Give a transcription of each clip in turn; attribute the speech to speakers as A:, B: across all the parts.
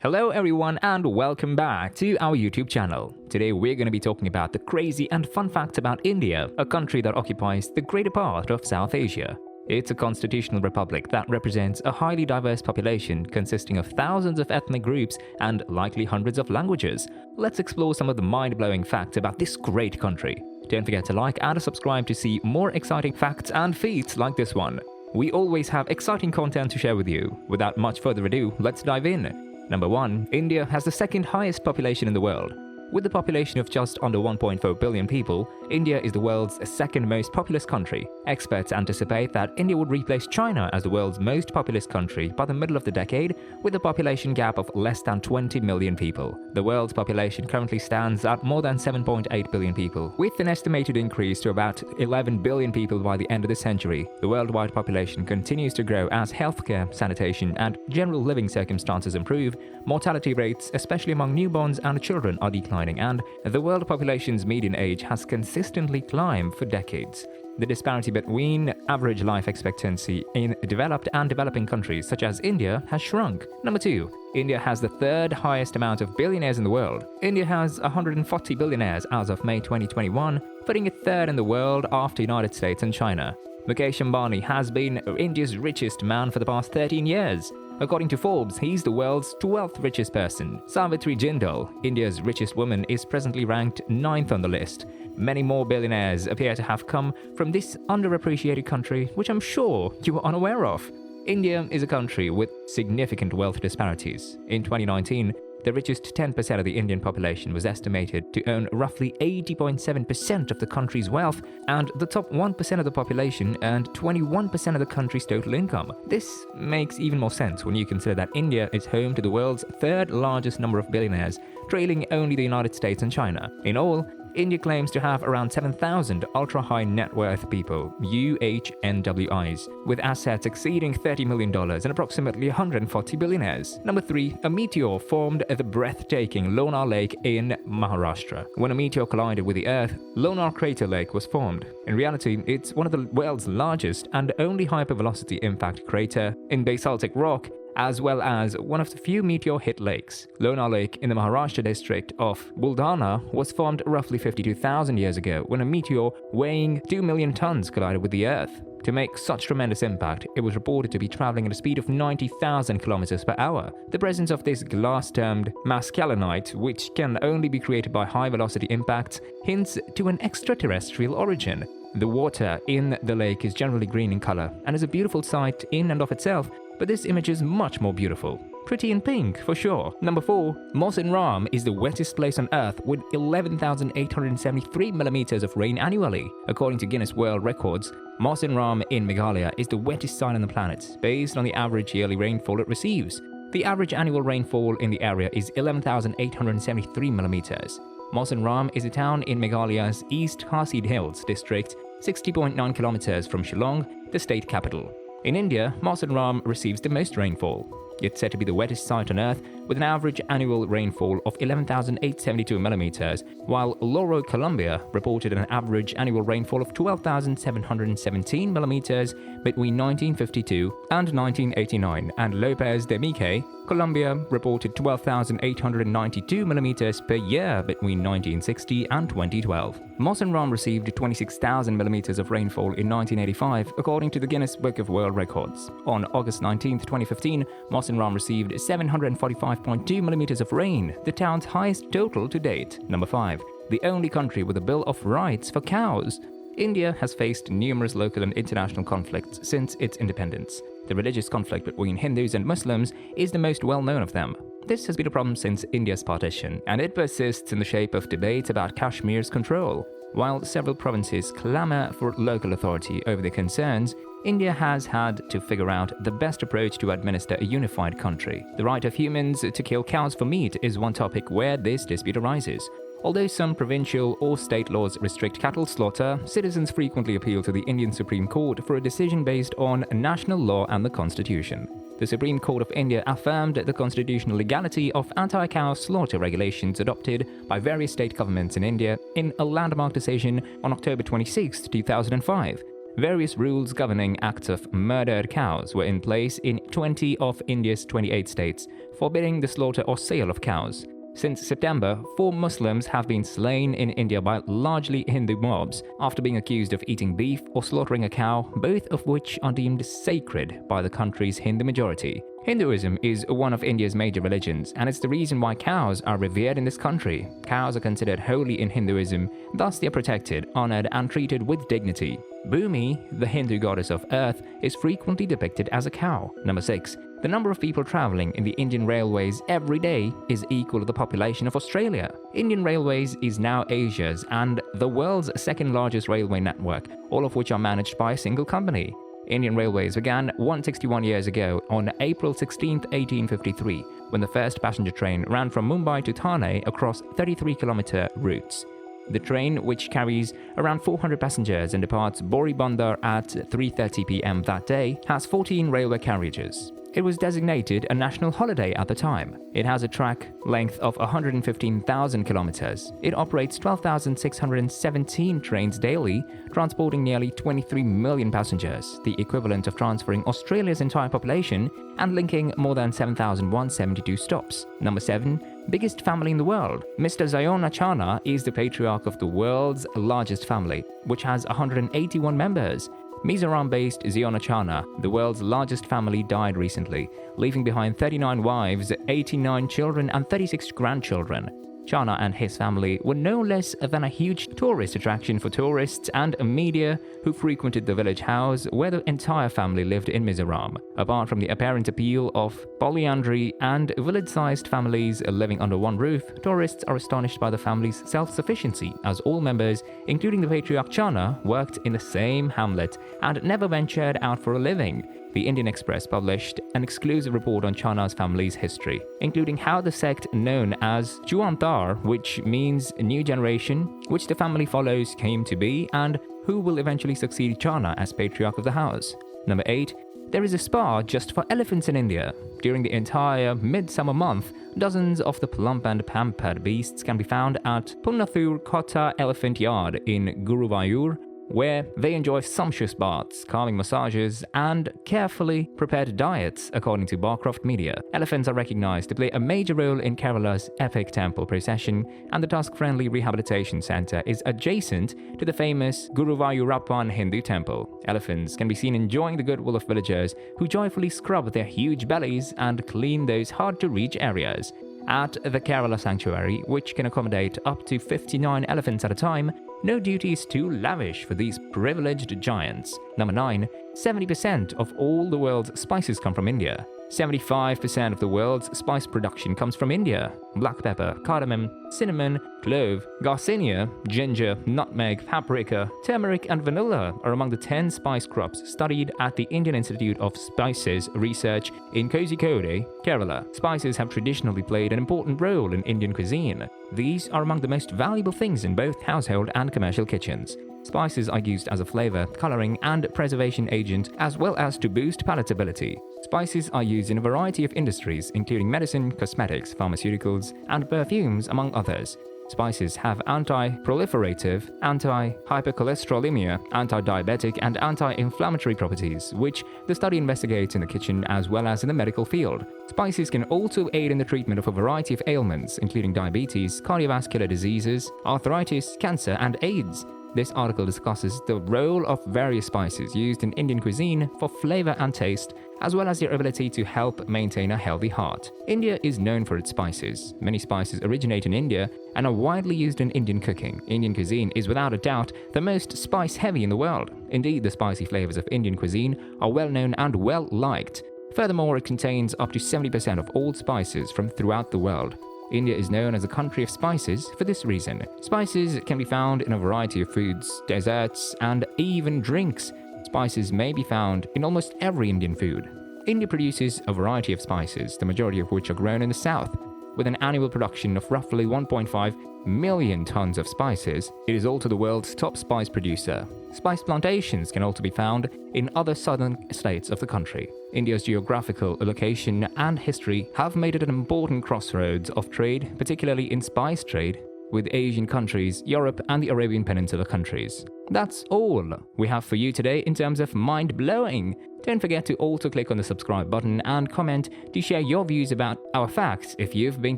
A: Hello everyone and welcome back to our YouTube channel. Today we're going to be talking about the crazy and fun facts about India, a country that occupies the greater part of South Asia. It's a constitutional republic that represents a highly diverse population consisting of thousands of ethnic groups and likely hundreds of languages. Let's explore some of the mind-blowing facts about this great country. Don't forget to like and subscribe to see more exciting facts and feats like this one. We always have exciting content to share with you. Without much further ado, let's dive in. Number 1. India has the second highest population in the world. With a population of just under 1.4 billion people, India is the world's second most populous country. Experts anticipate that India would replace China as the world's most populous country by the middle of the decade, with a population gap of less than 20 million people. The world's population currently stands at more than 7.8 billion people, with an estimated increase to about 11 billion people by the end of the century. The worldwide population continues to grow as healthcare, sanitation, and general living circumstances improve. Mortality rates, especially among newborns and children, are declining, and the world population's median age has consistently climbed for decades. The disparity between average life expectancy in developed and developing countries such as India has shrunk. Number 2. India has the third highest amount of billionaires in the world. India has 140 billionaires as of May 2021, putting it third in the world after United States and China. Mukesh Ambani has been India's richest man for the past 13 years. According to Forbes, he's the world's 12th richest person. Savitri Jindal, India's richest woman, is presently ranked 9th on the list. Many more billionaires appear to have come from this underappreciated country, which I'm sure you are unaware of. India is a country with significant wealth disparities. In 2019, the richest 10% of the Indian population was estimated to own roughly 80.7% of the country's wealth, and the top 1% of the population earned 21% of the country's total income. This makes even more sense when you consider that India is home to the world's third largest number of billionaires, trailing only the United States and China. In all, India claims to have around 7,000 ultra-high net worth people, UHNWIs, with assets exceeding $30 million and approximately 140 billionaires. Number 3. A meteor formed at the breathtaking Lonar Lake in Maharashtra. When a meteor collided with the Earth, Lonar Crater Lake was formed. In reality, it's one of the world's largest and only hypervelocity impact crater in basaltic rock, as well as one of the few meteor-hit lakes. Lonar Lake in the Maharashtra district of Buldana was formed roughly 52,000 years ago when a meteor weighing 2 million tons collided with the Earth. To make such tremendous impact, it was reported to be traveling at a speed of 90,000 kilometers per hour. The presence of this glass termed mascalinite, which can only be created by high-velocity impacts, hints to an extraterrestrial origin. The water in the lake is generally green in color and is a beautiful sight in and of itself, but this image is much more beautiful. Pretty in pink, for sure. Number 4. Mawsyn Ram is the wettest place on Earth with 11,873 millimeters of rain annually. According to Guinness World Records, Mawsyn Ram in Meghalaya is the wettest site on the planet, based on the average yearly rainfall it receives. The average annual rainfall in the area is 11,873 millimeters. Mawsyn Ram is a town in Meghalaya's East Khasid Hills district, 60.9 kilometers from Shillong, the state capital. In India, Mawsyn Ram receives the most rainfall. It's said to be the wettest site on Earth, with an average annual rainfall of 11,872 millimeters, while Loro, Colombia, reported an average annual rainfall of 12,717 millimeters between 1952 and 1989, and Lopez de Mique, Colombia, reported 12,892 millimeters per year between 1960 and 2012. Mawsyn Ram received 26,000 millimeters of rainfall in 1985, according to the Guinness Book of World Records. On August 19, 2015, Mawsyn Ram received 745.2 millimeters of rain, the town's highest total to date. Number 5. The only country with a Bill of Rights for cows. India has faced numerous local and international conflicts since its independence. The religious conflict between Hindus and Muslims is the most well-known of them. This has been a problem since India's partition, and it persists in the shape of debates about Kashmir's control. While several provinces clamor for local authority over their concerns, India has had to figure out the best approach to administer a unified country. The right of humans to kill cows for meat is one topic where this dispute arises. Although some provincial or state laws restrict cattle slaughter, citizens frequently appeal to the Indian Supreme Court for a decision based on national law and the Constitution. The Supreme Court of India affirmed the constitutional legality of anti-cow slaughter regulations adopted by various state governments in India in a landmark decision on October 26, 2005. various rules governing acts of murdered cows were in place in 20 of India's 28 states, forbidding the slaughter or sale of cows. Since September, 4 Muslims have been slain in India by largely Hindu mobs after being accused of eating beef or slaughtering a cow, both of which are deemed sacred by the country's Hindu majority. Hinduism is one of India's major religions, and it's the reason why cows are revered in this country. Cows are considered holy in Hinduism, thus they are protected, honored, and treated with dignity. Bhumi, the Hindu goddess of earth, is frequently depicted as a cow. Number 6. The number of people traveling in the Indian railways every day is equal to the population of Australia. Indian Railways is now Asia's and the world's second largest railway network, all of which are managed by a single company. Indian Railways began 161 years ago on April 16, 1853, when the first passenger train ran from Mumbai to Thane across 33-kilometer routes. The train, which carries around 400 passengers and departs Bori Bandar at 3:30 p.m. that day, has 14 railway carriages. It was designated a national holiday at the time. It has a track length of 115,000 kilometers. It operates 12,617 trains daily, transporting nearly 23 million passengers, the equivalent of transferring Australia's entire population and linking more than 7,172 stops. Number 7. Biggest family in the world. Mr. Zion Achana is the patriarch of the world's largest family, which has 181 members. Mizoram-based Zion Achana, the world's largest family, died recently, leaving behind 39 wives, 89 children, and 36 grandchildren. Chana and his family were no less than a huge tourist attraction for tourists and media who frequented the village house where the entire family lived in Mizoram. Apart from the apparent appeal of polyandry and village-sized families living under one roof, tourists are astonished by the family's self-sufficiency, as all members, including the patriarch Chana, worked in the same hamlet and never ventured out for a living. The Indian Express published an exclusive report on Chana's family's history, including how the sect known as Chuantar, which means new generation, which the family follows, came to be, and who will eventually succeed Chana as patriarch of the house. Number 8. There is a spa just for elephants in India. During the entire midsummer month, dozens of the plump and pampered beasts can be found at Punnathur Kota Elephant Yard in Guruvayur, where they enjoy sumptuous baths, calming massages, and carefully prepared diets, according to Barcroft Media. Elephants are recognized to play a major role in Kerala's epic temple procession, and the tusk-friendly rehabilitation center is adjacent to the famous Guruvayurappan Hindu temple. Elephants can be seen enjoying the goodwill of villagers who joyfully scrub their huge bellies and clean those hard-to-reach areas. At the Kerala Sanctuary, which can accommodate up to 59 elephants at a time, no duty is too lavish for these privileged giants. Number 9. 70% of all the world's spices come from India. 75% of the world's spice production comes from India. Black pepper, cardamom, cinnamon, clove, garcinia, ginger, nutmeg, paprika, turmeric, and vanilla are among the 10 spice crops studied at the Indian Institute of Spices Research in Kozhikode, Kerala. Spices have traditionally played an important role in Indian cuisine. These are among the most valuable things in both household and commercial kitchens. Spices are used as a flavor, coloring, and preservation agent, as well as to boost palatability. Spices are used in a variety of industries, including medicine, cosmetics, pharmaceuticals, and perfumes, among others. Spices have anti-proliferative, anti-hypercholesterolemia, anti-diabetic, and anti-inflammatory properties, which the study investigates in the kitchen as well as in the medical field. Spices can also aid in the treatment of a variety of ailments, including diabetes, cardiovascular diseases, arthritis, cancer, and AIDS. This article discusses the role of various spices used in Indian cuisine for flavor and taste, as well as their ability to help maintain a healthy heart. India is known for its spices. Many spices originate in India and are widely used in Indian cooking. Indian cuisine is without a doubt the most spice-heavy in the world. Indeed, the spicy flavors of Indian cuisine are well known and well liked. Furthermore, it contains up to 70% of all spices from throughout the world. India is known as a country of spices for this reason. Spices can be found in a variety of foods, desserts, and even drinks. Spices may be found in almost every Indian food. India produces a variety of spices, the majority of which are grown in the south. With an annual production of roughly 1.5 million tons of spices, it is also the world's top spice producer. Spice plantations can also be found in other southern states of the country. India's geographical location and history have made it an important crossroads of trade, particularly in spice trade. with Asian countries, Europe, and the Arabian Peninsula countries. That's all we have for you today in terms of mind-blowing. Don't forget to also click on the subscribe button and comment to share your views about our facts if you've been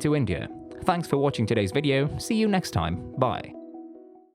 A: to India. Thanks for watching today's video. See you next time. Bye.